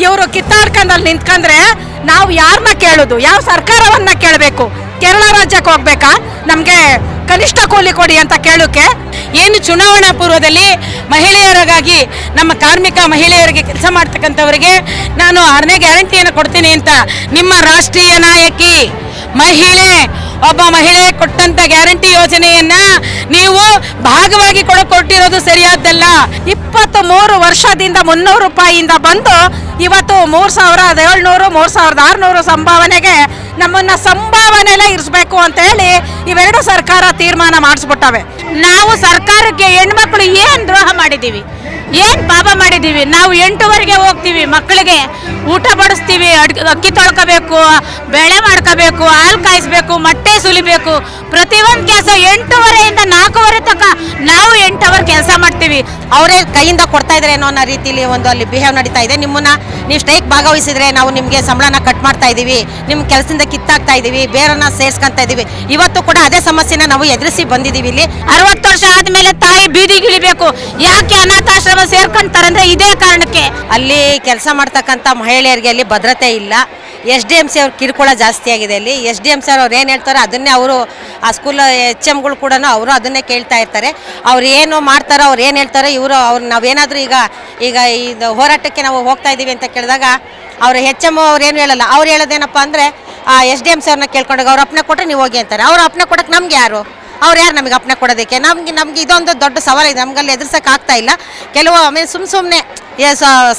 ಇವರು ಕಿತ್ತಾಡ್ಕೊಂಡಲ್ಲಿ ನಿಂತ್ಕೊಂಡ್ರೆ ನಾವು ಯಾರನ್ನ ಕೇಳೋದು? ಯಾವ ಸರ್ಕಾರವನ್ನ ಕೇಳಬೇಕು? ಕೇರಳ ರಾಜ್ಯಕ್ಕೆ ಹೋಗ್ಬೇಕಾ? ನಮಗೆ ಕನಿಷ್ಠ ಕೂಲಿ ಕೊಡಿ ಅಂತ ಕೇಳೋಕೆ? ಏನು ಚುನಾವಣಾ ಪೂರ್ವದಲ್ಲಿ ಮಹಿಳೆಯರಿಗಾಗಿ, ನಮ್ಮ ಕಾರ್ಮಿಕ ಮಹಿಳೆಯರಿಗೆ ಕೆಲಸ ಮಾಡ್ತಕ್ಕಂಥವರಿಗೆ ನಾನು 6ನೇ ಗ್ಯಾರಂಟಿಯನ್ನು ಕೊಡ್ತೀನಿ ಅಂತ ನಿಮ್ಮ ರಾಷ್ಟ್ರೀಯ ನಾಯಕಿ ಒಬ್ಬ ಮಹಿಳೆ ಕೊಟ್ಟಂತ ಗ್ಯಾರಂಟಿ ಯೋಜನೆಯನ್ನ ನೀವು ಭಾಗವಾಗಿ ಕೊಟ್ಟಿರೋದು ಸರಿಯಾದ್ದಲ್ಲ. 23 ವರ್ಷದಿಂದ 300 ರೂಪಾಯಿಯಿಂದ ಬಂದು ಇವತ್ತು 3700 3600 ಸಂಭಾವನೆಗೆ ನಮ್ಮನ್ನ ಸಂಭಾವನೆಯಲ್ಲೇ ಇರಿಸಬೇಕು ಅಂತ ಹೇಳಿ ಇವೆರಡು ಸರ್ಕಾರ ತೀರ್ಮಾನ ಮಾಡಿಸ್ಬಿಟ್ಟವೆ. ನಾವು ಸರ್ಕಾರಕ್ಕೆ ಹೆಣ್ಮಕ್ಳು ಏನ್ ದ್ರೋಹ ಮಾಡಿದೀವಿ, ಏನ್ ಪಾಪ ಮಾಡಿದೀವಿ? ನಾವು 8ವರೆಗೆ ಹೋಗ್ತೀವಿ, ಮಕ್ಕಳಿಗೆ ಊಟ ಬಡಿಸ್ತೀವಿ, ಅಕ್ಕಿ ತೊಳ್ಕೋಬೇಕು, ಬೆಳೆ ಮಾಡ್ಕೋಬೇಕು, ಹಾಲು ಕಾಯಿಸ್ಬೇಕು, ಮೊಟ್ಟೆ ಸುಲಿಬೇಕು, ಪ್ರತಿಯೊಂದು ಕೆಲಸ 8ವರೆಯಿಂದ 4ವರೆ ತನಕ ನಾವು 8 ಅವರ್ ಕೆಲಸ ಮಾಡ್ತೀವಿ. ಅವರೇ ಕೈಯಿಂದ ಕೊಡ್ತಾ ಇದ್ರೆ ಏನೋ ಅನ್ನೋ ರೀತಿಲಿ ಒಂದು ಅಲ್ಲಿ ಬಿಹೇವ್ ನಡೀತಾ ಇದೆ. ನಿಮ್ಮನ್ನ ನೀವು ಸ್ಟ್ರೈಕ್ ಭಾಗವಹಿಸಿದ್ರೆ ನಾವು ನಿಮಗೆ ಸಂಬಳನ ಕಟ್ ಮಾಡ್ತಾ ಇದೀವಿ, ನಿಮ್ಮ ಕೆಲಸದಿಂದ ಕಿತ್ತಾಕ್ತಾ ಇದೀವಿ, ಬೇರನ್ನ ಸೇರ್ಸ್ಕೊಂತ ಇದೀವಿ. ಇವತ್ತು ಕೂಡ ಅದೇ ಸಮಸ್ಯೆನ ನಾವು ಎದುರಿಸಿ ಬಂದಿದ್ದೀವಿ. ಇಲ್ಲಿ 60 ವರ್ಷ ಆದ್ಮೇಲೆ ತಾಯಿ ಬೀದಿಗಿಳಿಬೇಕು. ಯಾಕೆ ಅನಾಥಾಶ್ರಮ ಸೇರ್ಕೊಂತಾರೆ ಅಂದ್ರೆ ಇದೇ ಕಾರಣಕ್ಕೆ. ಅಲ್ಲಿ ಕೆಲಸ ಮಾಡ್ತಕ್ಕಂಥ ಮಹಿಳೆಯರಿಗೆ ಅಲ್ಲಿ ಭದ್ರತೆ ಇಲ್ಲ. SDMC ಅವ್ರ ಕಿರುಕುಳ ಜಾಸ್ತಿ ಆಗಿದೆ. ಅಲ್ಲಿ SDMC ಅವ್ರು ಏನು ಹೇಳ್ತಾರೋ ಅದನ್ನೇ ಅವರು ಆ ಸ್ಕೂಲ್ HMಗಳು ಕೂಡ ಅವರು ಅದನ್ನೇ ಕೇಳ್ತಾ ಇರ್ತಾರೆ. ಅವ್ರು ಏನು ಮಾಡ್ತಾರೋ, ಅವ್ರು ಏನು ಹೇಳ್ತಾರೋ ಅವ್ರು ನಾವೇನಾದರೂ ಈಗ ಇದು ಹೋರಾಟಕ್ಕೆ ನಾವು ಹೋಗ್ತಾ ಇದ್ದೀವಿ ಅಂತ ಕೇಳಿದಾಗ ಅವ್ರು HM ಅವ್ರು ಏನು ಹೇಳಲ್ಲ. ಅವ್ರು ಹೇಳೋದೇನಪ್ಪ ಅಂದರೆ SDMC ಅವ್ರನ್ನ ಕೇಳ್ಕೊಂಡಾಗ ಅವ್ರು ಅಪ್ಪಣೆ ಕೊಟ್ಟರೆ ನೀವು ಹೋಗಿ ಅಂತಾರೆ. ಅವ್ರು ಅಪ್ಪಣೆ ಕೊಡೋಕ್ಕೆ ನಮ್ಗೆ ಯಾರು? ಅವ್ರು ಯಾರು ನಮಗೆ ಅಪ್ಪಣೆ ಕೊಡೋದಕ್ಕೆ? ನಮ್ಗೆ ಇದೊಂದು ದೊಡ್ಡ ಸವಾಲಿದೆ. ನಮ್ಗಲ್ಲಿ ಎದುರ್ಸೋಕೆ ಆಗ್ತಾ ಇಲ್ಲ. ಕೆಲವು ಆಮೇಲೆ ಸುಮ್ಮನೆ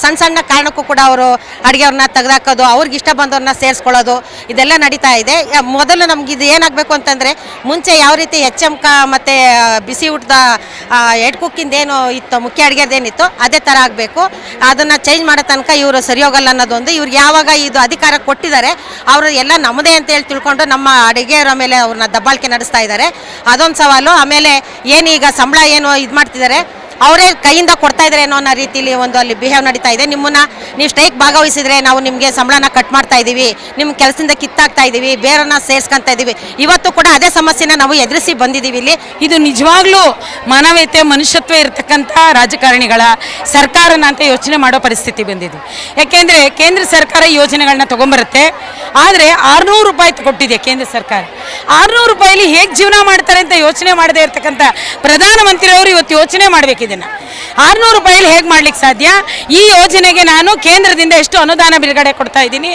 ಸಣ್ಣ ಕಾರಣಕ್ಕೂ ಕೂಡ ಅವರು ಅಡುಗೆಯವ್ರನ್ನ ತೆಗೆದಾಕೋದು, ಅವ್ರಿಗೆ ಇಷ್ಟ ಬಂದವ್ರನ್ನ ಸೇರಿಸ್ಕೊಳ್ಳೋದು, ಇದೆಲ್ಲ ನಡೀತಾ ಇದೆ. ಮೊದಲು ನಮ್ಗೆ ಇದು ಏನಾಗಬೇಕು ಅಂತಂದರೆ, ಮುಂಚೆ ಯಾವ ರೀತಿ HM ಮತ್ತು ಬಿಸಿ ಊಟದ ಹೆಡ್ ಕುಕ್ಕಿಂದ ಏನು ಇತ್ತು, ಮುಖ್ಯ ಅಡುಗೆದೇನಿತ್ತು ಅದೇ ಥರ ಆಗಬೇಕು. ಅದನ್ನು ಚೇಂಜ್ ಮಾಡೋ ತನಕ ಇವರು ಸರಿ ಹೋಗಲ್ಲ ಅನ್ನೋದೊಂದು. ಇವ್ರಿಗೆ ಯಾವಾಗ ಇದು ಅಧಿಕಾರ ಕೊಟ್ಟಿದ್ದಾರೆ ಅವರು ಎಲ್ಲ ನಮ್ಮದೇ ಅಂತೇಳಿ ತಿಳ್ಕೊಂಡು ನಮ್ಮ ಅಡುಗೆಯವರ ಮೇಲೆ ಅವ್ರನ್ನ ದಬ್ಬಾಳಿಕೆ ನಡೆಸ್ತಾ ಇದ್ದಾರೆ. ಅದೊಂದು ಸವಾಲು. ಆಮೇಲೆ ಏನೀಗ ಸಂಬಳ ಏನು ಇದು ಮಾಡ್ತಿದ್ದಾರೆ, ಅವರೇ ಕೈಯಿಂದ ಕೊಡ್ತಾ ಇದ್ರೆ ಏನೋ ಅನ್ನೋ ರೀತಿಲಿ ಒಂದು ಅಲ್ಲಿ ಬಿಹೇವ್ ನಡೀತಾ ಇದೆ. ನಿಮ್ಮನ್ನ ನೀವು ಸ್ಟ್ರೈಕ್ ಭಾಗವಹಿಸಿದ್ರೆ ನಾವು ನಿಮಗೆ ಸಂಬಳನ ಕಟ್ ಮಾಡ್ತಾ ಇದ್ದೀವಿ, ನಿಮ್ಮ ಕೆಲಸದಿಂದ ಕಿತ್ತಾಕ್ತಾ ಇದ್ದೀವಿ, ಬೇರನ್ನ ಸೇರ್ಸ್ಕೊಂತ ಇದ್ದೀವಿ. ಇವತ್ತು ಕೂಡ ಅದೇ ಸಮಸ್ಯೆನ ನಾವು ಎದುರಿಸಿ ಬಂದಿದ್ದೀವಿ. ಇಲ್ಲಿ ಇದು ನಿಜವಾಗ್ಲೂ ಮಾನವೀಯತೆ, ಮನುಷ್ಯತ್ವ ಇರತಕ್ಕಂಥ ರಾಜಕಾರಣಿಗಳ ಸರ್ಕಾರನ ಅಂತ ಯೋಚನೆ ಮಾಡೋ ಪರಿಸ್ಥಿತಿ ಬಂದಿದೆ. ಯಾಕೆಂದರೆ ಕೇಂದ್ರ ಸರ್ಕಾರ ಯೋಜನೆಗಳನ್ನ ತೊಗೊಂಬರುತ್ತೆ, ಆದರೆ 600 ರೂಪಾಯಿ ಕೊಟ್ಟಿದೆ ಕೇಂದ್ರ ಸರ್ಕಾರ. 600 ರೂಪಾಯಿಲಿ ಹೇಗೆ ಜೀವನ ಮಾಡ್ತಾರೆ ಅಂತ ಯೋಚನೆ ಮಾಡದೇ ಇರತಕ್ಕಂಥ ಪ್ರಧಾನಮಂತ್ರಿಯವರು ಇವತ್ತು ಯೋಚನೆ ಮಾಡಬೇಕು. ಇದನ್ನು 600 ರೂಪಾಯಿಲಿ ಹೇಗೆ ಮಾಡ್ಲಿಕ್ಕೆ ಸಾಧ್ಯ? ಈ ಯೋಜನೆಗೆ ನಾನು ಕೇಂದ್ರದಿಂದ ಎಷ್ಟು ಅನುದಾನ ಬಿಡುಗಡೆ ಕೊಡ್ತಾ ಇದ್ದೀನಿ,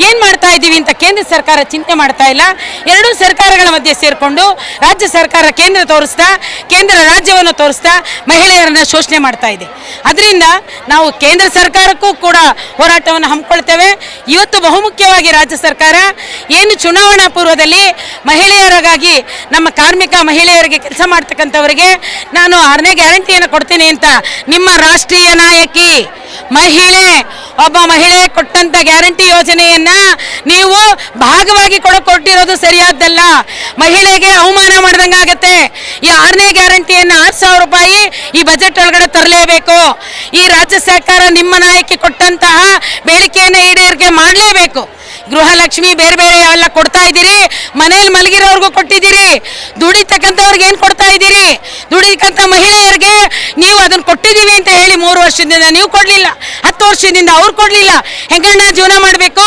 ಏನು ಮಾಡ್ತಾ ಇದ್ದೀವಿ ಅಂತ ಕೇಂದ್ರ ಸರ್ಕಾರ ಚಿಂತೆ ಮಾಡ್ತಾ ಇಲ್ಲ. ಎರಡೂ ಸರ್ಕಾರಗಳ ಮಧ್ಯೆ ಸೇರಿಕೊಂಡು ರಾಜ್ಯ ಸರ್ಕಾರ ಕೇಂದ್ರ ತೋರಿಸ್ತಾ, ಕೇಂದ್ರ ರಾಜ್ಯವನ್ನು ತೋರಿಸ್ತಾ ಮಹಿಳೆಯರನ್ನ ಶೋಷಣೆ ಮಾಡ್ತಾ ಇದೆ. ಅದರಿಂದ ನಾವು ಕೇಂದ್ರ ಸರ್ಕಾರಕ್ಕೂ ಕೂಡ ಹೋರಾಟವನ್ನು ಹಮ್ಮಿಕೊಳ್ತೇವೆ. ಇವತ್ತು ಬಹುಮುಖ್ಯವಾಗಿ ರಾಜ್ಯ ಸರ್ಕಾರ ಏನು ಚುನಾವಣಾ ಪೂರ್ವದಲ್ಲಿ ಮಹಿಳೆಯರಿಗಾಗಿ, ನಮ್ಮ ಕಾರ್ಮಿಕ ಮಹಿಳೆಯರಿಗೆ ಕೆಲಸ ಮಾಡ್ತಕ್ಕಂಥವರಿಗೆ ನಾನು 6ನೇ ಗ್ಯಾರಂಟಿಯನ್ನು ಕೊಡ್ತೀನಿ ಅಂತ ನಿಮ್ಮ ರಾಷ್ಟ್ರೀಯ ನಾಯಕಿ ಒಬ್ಬ ಮಹಿಳೆ ಕೊಟ್ಟಂತ ಗ್ಯಾರಂಟಿ ಯೋಜನೆಯನ್ನ ನೀವು ಭಾಗವಾಗಿ ಕೊಟ್ಟಿರೋದು ಸರಿಯಾದ್ದಲ್ಲ. ಮಹಿಳೆಗೆ ಅವಮಾನ ಮಾಡ್ದಂಗಾಗತ್ತೆ. ಈ 6ನೇ ಗ್ಯಾರಂಟಿಯನ್ನ 6000 ರೂಪಾಯಿ ಈ ಬಜೆಟ್ ಒಳಗಡೆ ತರಲೇಬೇಕು. ಈ ರಾಜ್ಯ ಸರ್ಕಾರ ನಿಮ್ಮ ನಾಯಕಿ ಕೊಟ್ಟಂತಹ ಬೇಡಿಕೆಯನ್ನು ಈಡೇರಿಕೆ ಮಾಡಲೇಬೇಕು. ಗೃಹಲಕ್ಷ್ಮಿ ಬೇರೆ ಬೇರೆ ಎಲ್ಲ ಕೊಡ್ತಾ ಇದ್ದೀರಿ, ಮನೇಲಿ ಮಲಗಿರೋರ್ಗೂ ಕೊಟ್ಟಿದ್ದೀರಿ, ದುಡಿತಕ್ಕಂಥವ್ರಿಗೆ ಏನು ಕೊಡ್ತಾ ಇದ್ದೀರಿ? ದುಡಿತಕ್ಕಂಥ ಮಹಿಳೆಯರಿಗೆ ನೀವು ಅದನ್ನು ಕೊಟ್ಟಿದ್ದೀವಿ ಅಂತ ಹೇಳಿ 3 ವರ್ಷದಿಂದ ನೀವು ಕೊಡಲಿಲ್ಲ, 10 ವರ್ಷದಿಂದ ಅವ್ರು ಕೊಡಲಿಲ್ಲ. ಹೆಂಗಣ್ಣ ಜೀವನ ಮಾಡಬೇಕು?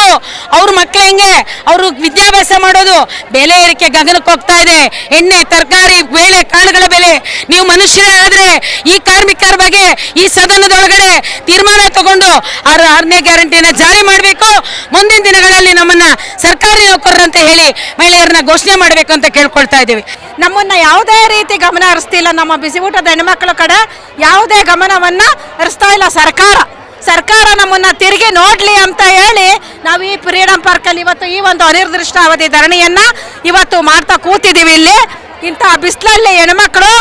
ಅವ್ರ ಮಕ್ಕಳು ಹೆಂಗೆ ಅವರು ವಿದ್ಯಾಭ್ಯಾಸ ಮಾಡೋದು? ಬೆಲೆ ಏರಿಕೆ ಗಗನಕ್ಕೆ ಹೋಗ್ತಾ ಇದೆ. ಎಣ್ಣೆ, ತರಕಾರಿ, ಬೇಳೆ ಕಾಳುಗಳ ಬೆಲೆ. ನೀವು ಮನುಷ್ಯರಾದರೆ ಈ ಕಾರ್ಮಿಕರ ಬಗ್ಗೆ ಈ ಸದನದೊಳಗಡೆ ತೀರ್ಮಾನ ತಗೊಂಡು 6ನೇ ಗ್ಯಾರಂಟಿಯನ್ನು ಜಾರಿ ಮಾಡಬೇಕು. ಮುಂದಿನ ದಿನಗಳಲ್ಲಿ ನಮ್ಮನ್ನ ಸರ್ಕಾರಿ ನೌಕರರಂತ ಹೇಳಿ ಮಹಿಳೆಯರನ್ನ ಘೋಷಣೆ ಮಾಡಬೇಕು ಅಂತ ಕೇಳ್ಕೊಳ್ತಾ ಇದ್ದೀವಿ. ನಮ್ಮನ್ನ ಯಾವುದೇ ರೀತಿ ಗಮನ ಹರಿಸ್ತಿಲ್ಲ. ನಮ್ಮ ಬಿಸಿ ಊಟದ ಹೆಣ್ಮಕ್ಳ ಕಡೆ ಯಾವುದೇ ಗಮನವನ್ನ ಹರಿಸ್ತಾ ಇಲ್ಲ ಸರ್ಕಾರ ನಮ್ಮನ್ನ ತಿರುಗಿ ನೋಡ್ಲಿ ಅಂತ ಹೇಳಿ ನಾವು ಈ ಫ್ರೀಡಂ ಪಾರ್ಕಲ್ಲಿ ಇವತ್ತು ಈ ಒಂದು ಅನಿರ್ದಿಷ್ಟಾವಧಿ ಧರಣಿಯನ್ನ ಇವತ್ತು ಮಾಡ್ತಾ ಕೂತಿದ್ದೀವಿ. ಇಲ್ಲಿ ಇಂಥ ಬಿಸಿಲಲ್ಲಿ ಹೆಣ್ಮಕ್ಳು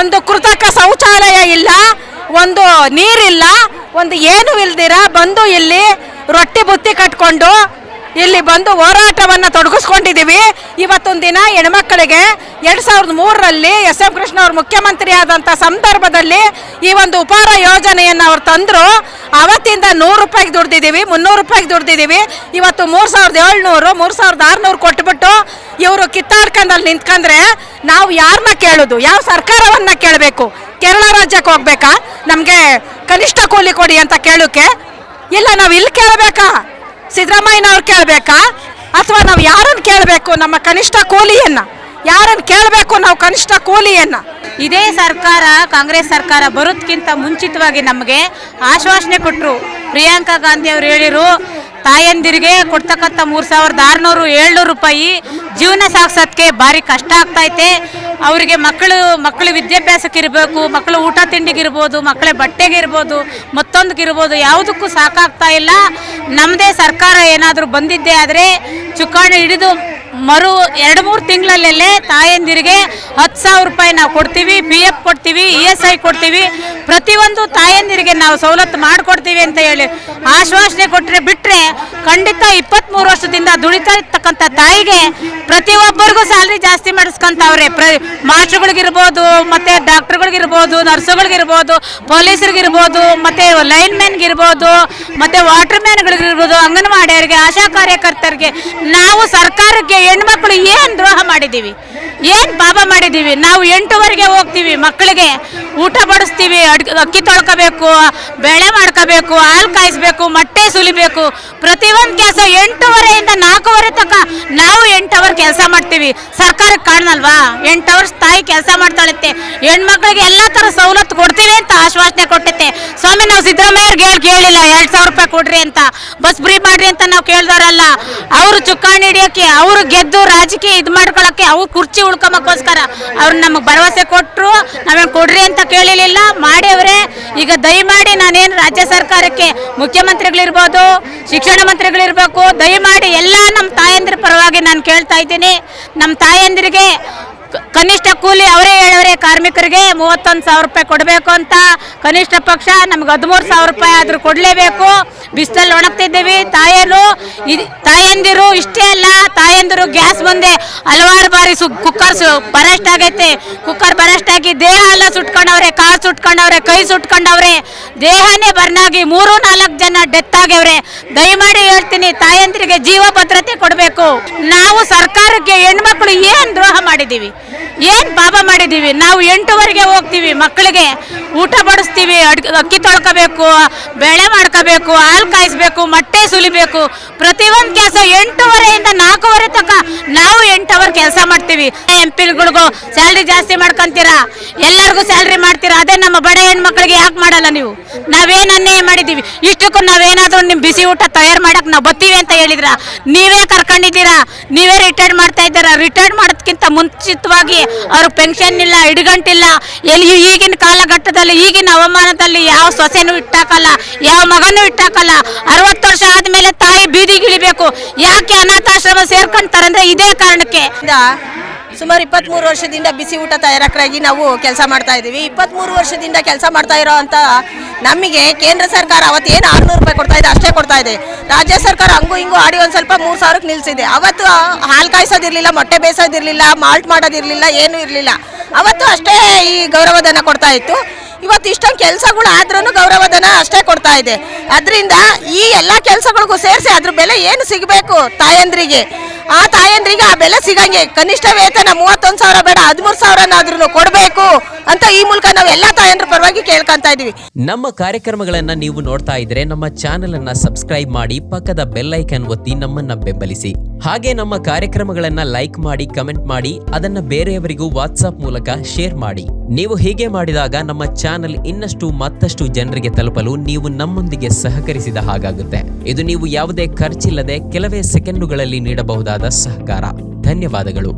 ಒಂದು ಕೃತಕ ಶೌಚಾಲಯ ಇಲ್ಲ, ಒಂದು ನೀರಿಲ್ಲ, ಒಂದು ಏನು ಇಲ್ದಿರ ಬಂದು ಇಲ್ಲಿ ರೊಟ್ಟಿ ಬುತ್ತಿ ಕಟ್ಕೊಂಡು ಇಲ್ಲಿ ಬಂದು ಹೋರಾಟವನ್ನು ತೊಡಗಿಸ್ಕೊಂಡಿದ್ದೀವಿ. ಇವತ್ತೊಂದು ದಿನ ಹೆಣ್ಮಕ್ಕಳಿಗೆ 2003ರಲ್ಲಿ SM ಕೃಷ್ಣ ಅವರು ಮುಖ್ಯಮಂತ್ರಿ ಆದಂಥ ಸಂದರ್ಭದಲ್ಲಿ ಈ ಒಂದು ಉಪಹಾರ ಯೋಜನೆಯನ್ನು ಅವ್ರು ತಂದರು. ಅವತ್ತಿಂದ 100 ರೂಪಾಯಿಗೆ ದುಡ್ದಿದ್ದೀವಿ, 300 ರೂಪಾಯಿಗೆ ದುಡ್ದಿದ್ದೀವಿ. ಇವತ್ತು 3700, 3600 ಕೊಟ್ಬಿಟ್ಟು ಇವರು ಕಿತ್ತಾಡ್ಕೊಂಡಲ್ಲಿ ನಿಂತ್ಕೊಂಡ್ರೆ ನಾವು ಯಾರನ್ನ ಕೇಳೋದು? ಯಾವ ಸರ್ಕಾರವನ್ನ ಕೇಳಬೇಕು? ಕೇರಳ ರಾಜ್ಯಕ್ಕೆ ಹೋಗ್ಬೇಕಾ? ನಮಗೆ ಕನಿಷ್ಠ ಕೂಲಿ ಕೊಡಿ ಅಂತ ಕೇಳೋಕೆ? ಇಲ್ಲ ನಾವು ಇಲ್ಲಿ ಕೇಳಬೇಕಾ, ಸಿದ್ದರಾಮಯ್ಯನವ್ರು ಕೇಳಬೇಕಾ, ಅಥವಾ ನಾವು ಯಾರನ್ನು ಕೇಳಬೇಕು? ನಮ್ಮ ಕನಿಷ್ಠ ಕೂಲಿಯನ್ನ ಯಾರನ್ನು ಕೇಳಬೇಕು? ನಾವು ಕನಿಷ್ಠ ಕೂಲಿಯನ್ನ. ಇದೇ ಸರ್ಕಾರ, ಕಾಂಗ್ರೆಸ್ ಸರ್ಕಾರ ಬರೋದಕ್ಕಿಂತ ಮುಂಚಿತವಾಗಿ ನಮಗೆ ಆಶ್ವಾಸನೆ ಕೊಟ್ಟರು. ಪ್ರಿಯಾಂಕಾ ಗಾಂಧಿ ಅವರು ಹೇಳಿರು, ತಾಯಂದಿರಿಗೆ ಕೊಡ್ತಕ್ಕಂಥ 3600-700 ರೂಪಾಯಿ ಜೀವನ ಸಾಗಿಸೋದಕ್ಕೆ ಭಾರಿ ಕಷ್ಟ ಆಗ್ತೈತೆ. ಅವರಿಗೆ ಮಕ್ಕಳು ವಿದ್ಯಾಭ್ಯಾಸಕ್ಕೆ ಇರಬೇಕು, ಮಕ್ಕಳು ಊಟ ತಿಂಡಿಗಿರ್ಬೋದು, ಮಕ್ಕಳ ಬಟ್ಟೆಗೆ ಇರ್ಬೋದು, ಮತ್ತೊಂದಕ್ಕಿರ್ಬೋದು, ಯಾವುದಕ್ಕೂ ಸಾಕಾಗ್ತಾ ಇಲ್ಲ. ನಮ್ಮದೇ ಸರ್ಕಾರ ಏನಾದರೂ ಬಂದಿದ್ದೇ ಆದರೆ ಚುಕ್ಕಾಣಿ ಹಿಡಿದು 2-3 ತಿಂಗಳಲ್ಲೇ ತಾಯಂದಿರಿಗೆ 10,000 ರೂಪಾಯಿ ನಾವು ಕೊಡ್ತೀವಿ, PF ಕೊಡ್ತೀವಿ, ESI ಕೊಡ್ತೀವಿ, ಪ್ರತಿಯೊಂದು ತಾಯಂದಿರಿಗೆ ನಾವು ಸವಲತ್ತು ಮಾಡಿಕೊಡ್ತೀವಿ ಅಂತ ಹೇಳಿ ಆಶ್ವಾಸನೆ ಕೊಟ್ಟರೆ ಬಿಟ್ಟರೆ, ಖಂಡಿತ 23 ವರ್ಷದಿಂದ ದುಡಿತಾ ಇರ್ತಕ್ಕಂಥ ತಾಯಿಗೆ ಪ್ರತಿಯೊಬ್ಬರಿಗೂ ಸ್ಯಾಲ್ರಿ ಜಾಸ್ತಿ ಮಾಡಿಸ್ಕೊಂತವ್ರೆ. ಮಾಸ್ಟರ್ಗಳಿಗಿರ್ಬೋದು, ಮತ್ತು ಡಾಕ್ಟರ್ಗಳಿಗಿರ್ಬೋದು, ನರ್ಸುಗಳಿಗಿರ್ಬೋದು, ಪೊಲೀಸರಿಗಿರ್ಬೋದು, ಮತ್ತು ಲೈನ್ಮೆನ್ಗಿರ್ಬೋದು, ಮತ್ತು ವಾಟರ್ ಮ್ಯಾನ್ಗಳಿಗಿರ್ಬೋದು, ಅಂಗನವಾಡಿಯವರಿಗೆ, ಆಶಾ ಕಾರ್ಯಕರ್ತರಿಗೆ. ನಾವು ಸರ್ಕಾರಕ್ಕೆ ಹೆಣ್ಮಕ್ಳು ಏನು ದ್ರೋಹ ಮಾಡಿದ್ದೀವಿ, ಏನು ಪಾಪ ಮಾಡಿದ್ದೀವಿ? ನಾವು 8ವರೆಗೆ ಹೋಗ್ತೀವಿ, ಮಕ್ಕಳಿಗೆ ಊಟ ಬಡಿಸ್ತೀವಿ, ಅಕ್ಕಿ ತೊಳ್ಕೋಬೇಕು, ಬೇಳೆ ಮಾಡ್ಕೋಬೇಕು, ಹಾಲು ಕಾಯಿಸ್ಬೇಕು, ಮೊಟ್ಟೆ ಸುಲಿಬೇಕು, ಪ್ರತಿಯೊಂದು ಕೆಲಸ 8ವರೆಯಿಂದ 4ವರೆ ತನಕ ನಾವು 8 ಅವರ್ ಕೆಲಸ ಮಾಡ್ತೀವಿ. ಸರ್ಕಾರಕ್ಕೆ ಕಾಣಲ್ವಾ? 8 ಅವರ್ಸ್ ತಾಯಿ ಕೆಲಸ ಮಾಡ್ತಾಳತ್ತೆ. ಹೆಣ್ಮಕ್ಳಿಗೆ ಎಲ್ಲ ಥರ ಸವಲತ್ತು ಕೊಡ್ತೀವಿ ಅಂತ ಆಶ್ವಾಸನೆ ಕೊಟ್ಟೈತೆ. ಸ್ವಾಮಿ, ನಾವು ಸಿದ್ದರಾಮಯ್ಯವ್ರಿಗೆ ಕೇಳಿಲ್ಲ 2,000 ರೂಪಾಯಿ ಕೊಡ್ರಿ ಅಂತ, ಬಸ್ ಫ್ರೀ ಮಾಡ್ರಿ ಅಂತ ನಾವು ಕೇಳ್ದವ್ರಲ್ಲ. ಅವರು ಚುಕ್ಕಾಣಿ ಹಿಡಿಯೋಕ್ಕೆ, ಅವರು ಗೆದ್ದು ರಾಜಕೀಯ ಇದು ಮಾಡ್ಕೊಳಕ್ಕೆ, ಅವ್ರು ಕುರ್ಚಿ ಉಳ್ಕೊಂಬಕ್ಕೋಸ್ಕರ ಅವ್ರು ನಮಗೆ ಭರವಸೆ ಕೊಟ್ಟರು. ನಾವೇನು ಕೊಡ್ರಿ ಅಂತ ಕೇಳಿರಲಿಲ್ಲ, ಮಾಡ್ಯವ್ರೆ. ಈಗ ದಯಮಾಡಿ ನಾನೇನು ರಾಜ್ಯ ಸರ್ಕಾರಕ್ಕೆ, ಮುಖ್ಯಮಂತ್ರಿಗಳಿರ್ಬೋದು, ಶಿಕ್ಷಣ ಮಂತ್ರಿಗಳಿರ್ಬೇಕು, ದಯಮಾಡಿ ಎಲ್ಲ ನಮ್ಮ ತಾಯಂದಿರ ಪರವಾಗಿ ನಾನು ಕೇಳ್ತಾ ಇದ್ದೀನಿ. ನಮ್ಮ ತಾಯಂದಿರಿಗೆ ಕನಿಷ್ಠ ಕೂಲಿ ಅವರೇ ಹೇಳವ್ರೆ, ಕಾರ್ಮಿಕರಿಗೆ 31,000 ರೂಪಾಯಿ ಕೊಡಬೇಕು ಅಂತ. ಕನಿಷ್ಠ ಪಕ್ಷ ನಮ್ಗೆ 13,000 ರೂಪಾಯಿ ಆದರೂ ಕೊಡಲೇಬೇಕು. ಬಿಸಿಲಲ್ಲಿ ಒಣಗ್ತಿದ್ದೀವಿ. ತಾಯಂದಿರು ಇಷ್ಟೇ ಅಲ್ಲ, ತಾಯಂದಿರು ಗ್ಯಾಸ್ ಮುಂದೆ ಹಲವಾರು ಬಾರಿ ಕುಕ್ಕರ್ ಬರಸ್ಟ್ ಆಗೈತೆ. ಕುಕ್ಕರ್ ಬರಸ್ಟ್ ಆಗಿ ದೇಹ ಎಲ್ಲ ಸುಟ್ಕೊಂಡವ್ರೆ, ಕಾಲು ಸುಟ್ಕೊಂಡವ್ರೆ, ಕೈ ಸುಟ್ಕೊಂಡವ್ರೆ, ದೇಹನೇ ಬರ್ನಾಗಿ 3-4 ಜನ ಡೆತ್ ಆಗ್ಯವ್ರೆ. ದಯಮಾಡಿ ಹೇಳ್ತೀನಿ, ತಾಯಂದಿರಿಗೆ ಜೀವ ಭದ್ರತೆ ಕೊಡಬೇಕು. ನಾವು ಸರ್ಕಾರಕ್ಕೆ ಹೆಣ್ಮಕ್ಳು ಏನು ದ್ರೋಹ ಮಾಡಿದ್ದೀವಿ, ಏನು ಪಾಪ ಮಾಡಿದ್ದೀವಿ? ನಾವು 8ವರೆಗೆ ಹೋಗ್ತೀವಿ, ಮಕ್ಕಳಿಗೆ ಊಟ ಬಡಿಸ್ತೀವಿ, ಅಕ್ಕಿ ತೊಳ್ಕೋಬೇಕು, ಬೇಳೆ ಮಾಡ್ಕೋಬೇಕು, ಹಾಲು ಕಾಯಿಸ್ಬೇಕು, ಮೊಟ್ಟೆ ಸುಲಿಬೇಕು, ಪ್ರತಿಯೊಂದು ಕೆಲಸ 8ವರೆಯಿಂದ 4ವರೆ ತನಕ ನಾವು 8 ಅವರ್ ಕೆಲಸ ಮಾಡ್ತೀವಿ. MP ಗಳಿಗೂ ಸ್ಯಾಲ್ರಿ ಜಾಸ್ತಿ ಮಾಡ್ಕೊಂತೀರಾ, ಎಲ್ಲರಿಗೂ ಸ್ಯಾಲ್ರಿ ಮಾಡ್ತೀರಾ. ಅದೇ ನಮ್ಮ ಬಡ ಹೆಣ್ಮಕ್ಳಿಗೆ ಯಾಕೆ ಮಾಡಲ್ಲ ನೀವು? ನಾವೇನು ಅನ್ಯಾಯ ಮಾಡಿದ್ದೀವಿ? ಇಷ್ಟಕ್ಕೂ ನಾವೇನಾದರೂ ನಿಮ್ಮ ಬಿಸಿ ಊಟ ತಯಾರು ಮಾಡಕ್ಕೆ ನಾವು ಬರ್ತೀವಿ ಅಂತ ಹೇಳಿದ್ರ? ನೀವೇ ಕರ್ಕೊಂಡಿದ್ದೀರಾ, ನೀವೇ ರಿಟೈರ್ಡ್ ಮಾಡ್ತಾ ಇದ್ದೀರಾ. ರಿಟೈರ್ಡ್ ಮಾಡೋದಕ್ಕಿಂತ ಮುಂಚಿತವಾಗಿ ಅವ್ರಿಗೆ ಪೆನ್ಷನ್ ಇಲ್ಲ, ಇಡುಗಂಟಿಲ್ಲ. ಈಗಿನ ಕಾಲಘಟ್ಟದಲ್ಲಿ, ಈಗಿನ ಹವಾಮಾನದಲ್ಲಿ ಯಾವ ಸೊಸೆನೂ ಇಟ್ಟಾಕಲ್ಲ, ಯಾವ ಮಗನೂ ಇಟ್ಟಾಕಲ್ಲ. 60 ವರ್ಷ ಆದಮೇಲೆ ತಾಯಿ ಬೀದಿಗಿಳಿಬೇಕು. ಯಾಕೆ ಅನಾಥಾಶ್ರಮ ಸೇರ್ಕೊಂತಾರೆ ಅಂದರೆ ಇದೇ ಕಾರಣಕ್ಕೆ. ಸುಮಾರು 23 ವರ್ಷದಿಂದ ಬಿಸಿ ಊಟ ತಯಾರಕರಾಗಿ ನಾವು ಕೆಲಸ ಮಾಡ್ತಾ ಇದ್ದೀವಿ. 23 ವರ್ಷದಿಂದ ಕೆಲಸ ಮಾಡ್ತಾ ಇರೋ ಅಂತ ನಮಗೆ ಕೇಂದ್ರ ಸರ್ಕಾರ ಅವತ್ತೇನು 600 ರೂಪಾಯಿ ಕೊಡ್ತಾ ಇದೆ ಅಷ್ಟೇ ಕೊಡ್ತಾ ಇದೆ. ರಾಜ್ಯ ಸರ್ಕಾರ ಹಂಗೂ ಹಿಂಗೂ ಆಡಿ ಒಂದು ಸ್ವಲ್ಪ 3,000ಕ್ಕೆ ನಿಲ್ಲಿಸಿದೆ. ಅವತ್ತು ಹಾಲು ಕಾಯಿಸೋದಿರಲಿಲ್ಲ, ಮೊಟ್ಟೆ ಬೇಯಿಸೋದಿರಲಿಲ್ಲ, ಮಾಲ್ಟ್ ಮಾಡೋದಿರಲಿಲ್ಲ, ಏನೂ ಇರಲಿಲ್ಲ. ಅವತ್ತು ಅಷ್ಟೇ ಈ ಗೌರವಧನ ಕೊಡ್ತಾ ಇತ್ತು. ಇವತ್ತು ಇಷ್ಟೊಂದು ಕೆಲಸಗಳು ಆದ್ರೂ ಗೌರವಧನ ಅಷ್ಟೇ ಕೊಡ್ತಾ ಇದೆ. ಅದರಿಂದ ಈ ಎಲ್ಲ ಕೆಲಸಗಳಿಗೂ ಸೇರಿಸಿ ಅದ್ರ ಬೆಲೆ ಏನು ಸಿಗಬೇಕು ತಾಯಂದ್ರಿಗೆ, ಆ ತಾಯಂದ್ರಿಗೆ ಆ ಬೆಲೆ ಸಿಗಂಗೆ ಕನಿಷ್ಠ ವೇತನ 31,000 ಬೇಡ 13,000ನಾದ್ರೂ ಕೊಡಬೇಕು ಅಂತ ಈ ಮೂಲಕ ನಾವು ಎಲ್ಲ ತಾಯಂದ್ರ ಪರವಾಗಿ ಕೇಳ್ಕೊಂತ ಇದೀವಿ. ನಮ್ಮ ಕಾರ್ಯಕ್ರಮಗಳನ್ನ ನೀವು ನೋಡ್ತಾ ಇದ್ರೆ ನಮ್ಮ ಚಾನೆಲ್ ಅನ್ನ ಸಬ್ಸ್ಕ್ರೈಬ್ ಮಾಡಿ, ಪಕ್ಕದ ಬೆಲ್ ಐಕನ್ ಒತ್ತಿ ನಮ್ಮನ್ನ ಬೆಂಬಲಿಸಿ. ಹಾಗೆ ನಮ್ಮ ಕಾರ್ಯಕ್ರಮಗಳನ್ನ ಲೈಕ್ ಮಾಡಿ, ಕಮೆಂಟ್ ಮಾಡಿ, ಅದನ್ನ ಬೇರೆಯವರಿಗೂ ವಾಟ್ಸ್ಆಪ್ ಮೂಲಕ ಶೇರ್ ಮಾಡಿ. ನೀವು ಹೀಗೆ ಮಾಡಿದಾಗ ನಮ್ಮ ಚಾನೆಲ್ ಇನ್ನಷ್ಟು ಮತ್ತಷ್ಟು ಜನರಿಗೆ ತಲುಪಲು ನೀವು ನಮ್ಮೊಂದಿಗೆ ಸಹಕರಿಸಿದ ಹಾಗಾಗುತ್ತೆ. ಇದು ನೀವು ಯಾವುದೇ ಖರ್ಚಿಲ್ಲದೆ ಕೆಲವೇ ಸೆಕೆಂಡುಗಳಲ್ಲಿ ನೀಡಬಹುದಾದ ಸಹಕಾರ. ಧನ್ಯವಾದಗಳು.